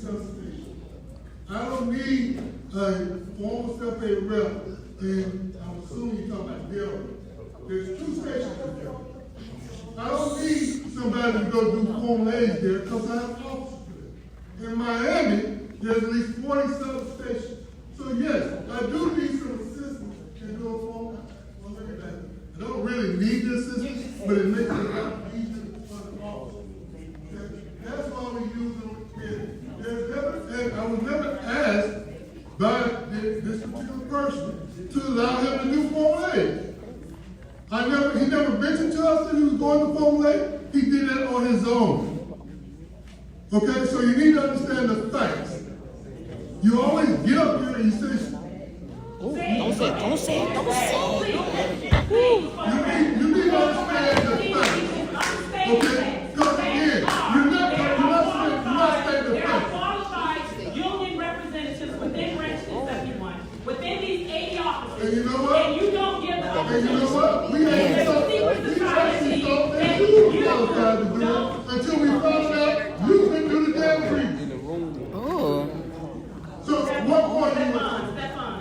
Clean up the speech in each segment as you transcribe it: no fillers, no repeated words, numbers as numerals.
substation. I don't need a former self-aid rep, and I'm assuming you're talking about Delaware. There's 2 stations in Delaware. I don't need somebody to go do formal aid there because I have officers there. In Miami, there's at least 40 substations. So yes, I do need some assistance in doing formal. Well, look at that. I don't really need the assistance, but it makes it a lot easier for the officers. Okay? That's why we use them. And I was never asked by this particular person to allow him to do formal aid. He never mentioned to us that he was going to formal aid. He did that on his own. Okay, so you need to understand the facts. You always get up here and you say, don't say it. You need to understand the facts. Okay? Because again, you're not stating the There are facts. qualified union representatives within Branch 671, within these 80 offices. And you know what? And you don't give the And you know what? We actually thought that you were qualified to do it until we found out you couldn't do the damn thing. Oh. So what point you were?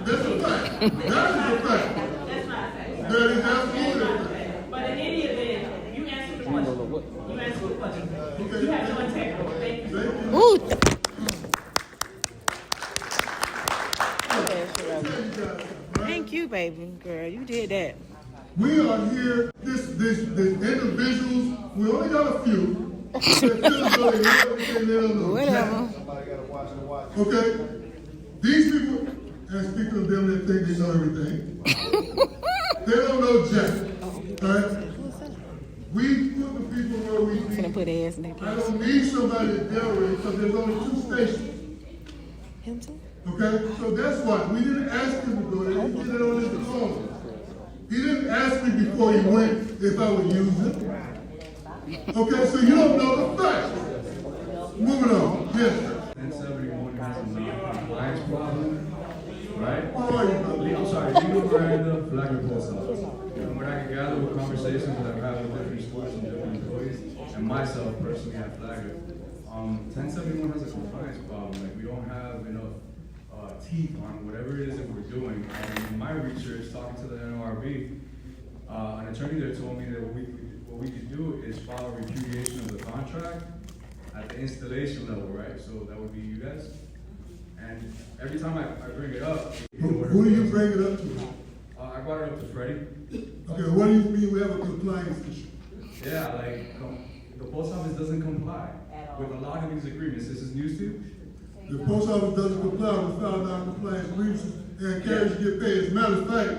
That's a fact. That is a fact. That's not a fact. That is absolutely a fact. But in any event, you answered the question. You answered the question. Okay. You have no integrity. Thank you. Thank you. Ooh. Thank you, baby girl. You did that. We are here, this individuals, we only got a few. Whatever. Okay? These people, and speak of them that think they know everything, they don't know jack. Alright? We put the people where we I'm gonna need. put ass in that I place. don't need somebody to Delaware because there's only 2 stations. Him too? Okay? So that's why. We didn't ask him to go there. He did it on his own. He didn't ask me before he went if I would use it. Okay, so you don't know the facts. Moving on. Yes, sir. 1071 has a non-compliance problem, right? Where are you, brother? I'm sorry, legal Miranda, Flagler Post Office. From what I can gather with conversations that I've had with different stores and different employees, and myself personally at Flagler, 1071 has a compliance problem. Like, we don't have enough teeth on whatever it is that we're doing. And in my research, talking to the NLRB, an attorney there told me that what we could do is file a repudiation of the contract at the installation level, right? So that would be you guys. And every time I bring it up, Who do you bring it up to? I brought it up to Freddie. Okay, what do you mean we have a compliance issue? Yeah, like the post office doesn't comply with a lot of these agreements. This is news to you. The post office doesn't comply with file non-compliance grievances and carriers get paid. As a matter of fact,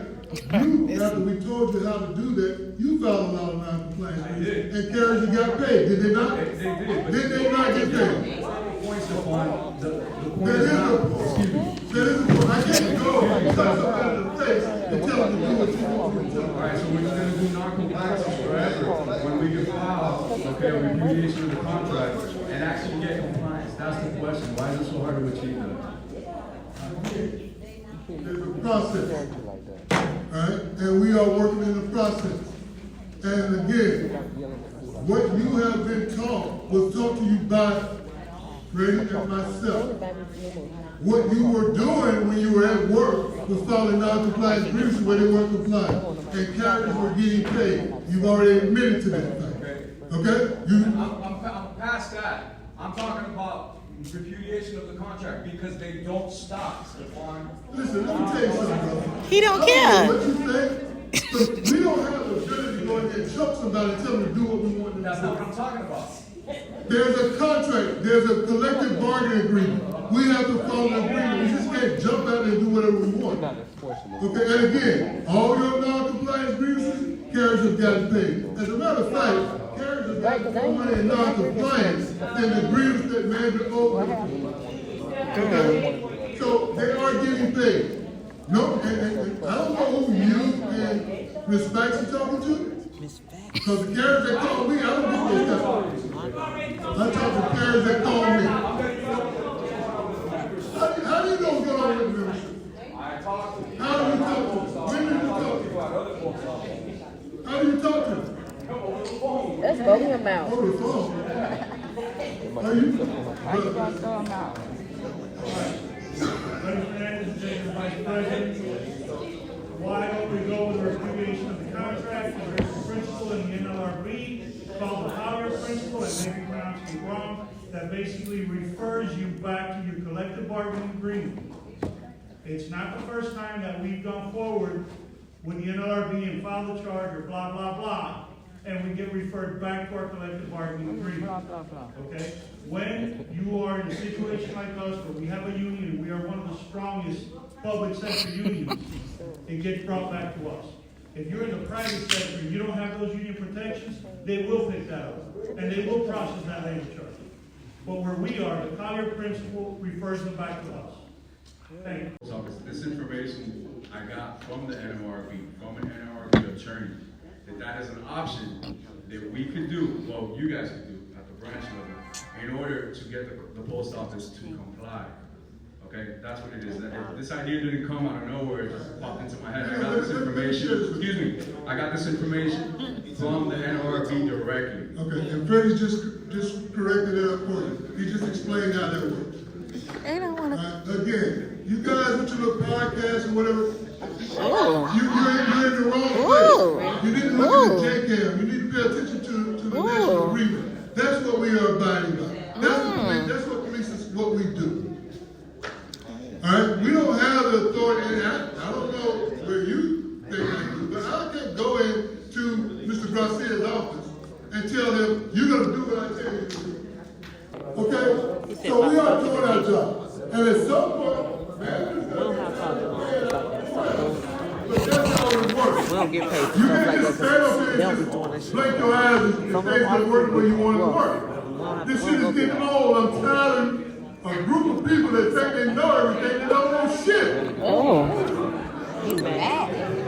you, after we told you how to do that, you filed a lot of non-compliance I grievances did. and carriers got paid. Did they not? They did. But Did they not get paid? points upon the point That is is not. a Excuse me. That is a point. I can't go and touch somebody in the face and tell them to do what you want them to do. All right, so we're just gonna do non-compliance forever when we can file, okay, a repudiation of the contract and actually get compliance. That's the question. Why is it so hard to achieve that? There's a process. Alright? And we are working in the process. And again, what you have been taught was taught to you by Freddie and myself. What you were doing when you were at work was filing non-compliance grievances where they weren't compliant. And carriers were getting paid. You've already admitted to that fact. Okay? I'm past that. I'm talking about repudiation of the contract because they don't stop, Stephon. Listen, let me tell you something, brother. He don't I care. know what you think, but we don't have the ability to go in there and choke somebody and tell them to do what we want them to That's do. not what I'm talking about. There's a contract, there's a collective bargaining agreement. We have to follow the agreement. We just can't jump out and do whatever we want. Okay, and again, all your non-compliance grievances, carriers have gotten paid. As a matter of fact, carriers have gotten more money in non-compliance than the grievance that management owed them. Okay? So they are getting paid. No, and I don't know who you and Ms. Banks are talking to. Because the carriers that call me, I don't get those guys. I talk to carriers that call me. How do you know what's going on with the membership? How do you talk to them? When do you talk to them? How do you talk to them? Let's vote him out. Over the phone. Why you gotta throw them out? Vice President, Vice President, why don't we go with the repudiation of the contract? There's a principle in the NLRB called the Collier principle, and maybe pronounced it wrong, that basically refers you back to your collective bargaining agreement. It's not the first time that we've gone forward with the NLRB and filed a charge or blah, blah, blah, and we get referred back to our collective bargaining agreement. Blah, blah, blah. Okay? When you are in a situation like us, where we have a union, we are one of the strongest public sector unions, it gets brought back to us. If you're in the private sector and you don't have those union protections, they will pick that up, and they will process that labor charge. But where we are, the Collier principle refers them back to us. Thank you. So this information I got from the NLRB, from an NLRB attorney, that is an option that we could do, well, you guys could do at the branch level, in order to get the post office to comply. Okay, that's what it is. This idea didn't come out of nowhere; it just popped into my head. I got this information. Excuse me. I got this information from the NLRB directly. Okay, and Freddie just corrected it up for you. He just explained how that works. They don't want to. Again, you guys with your little podcast or whatever, Oh. you're in the wrong place. You need to look at the J-Cam. You need to pay attention to the national agreement. That's what we are abiding by. That's what police is what we do. All right, we don't have the authority. And I don't know where you think I do, but I can't go into Mr. Garcia's office and tell him you're going to do what I tell you to do. Okay, so we are doing our job, and at some point, man, but that's how it works. We don't get paid for You stuff can't like just that. stand up here They'll and be doing that just shit. blink your eyes and say the work where you want to work. This shit is getting old. I'm tired of a group of people that think they know everything, they don't know shit. Oh. He's mad.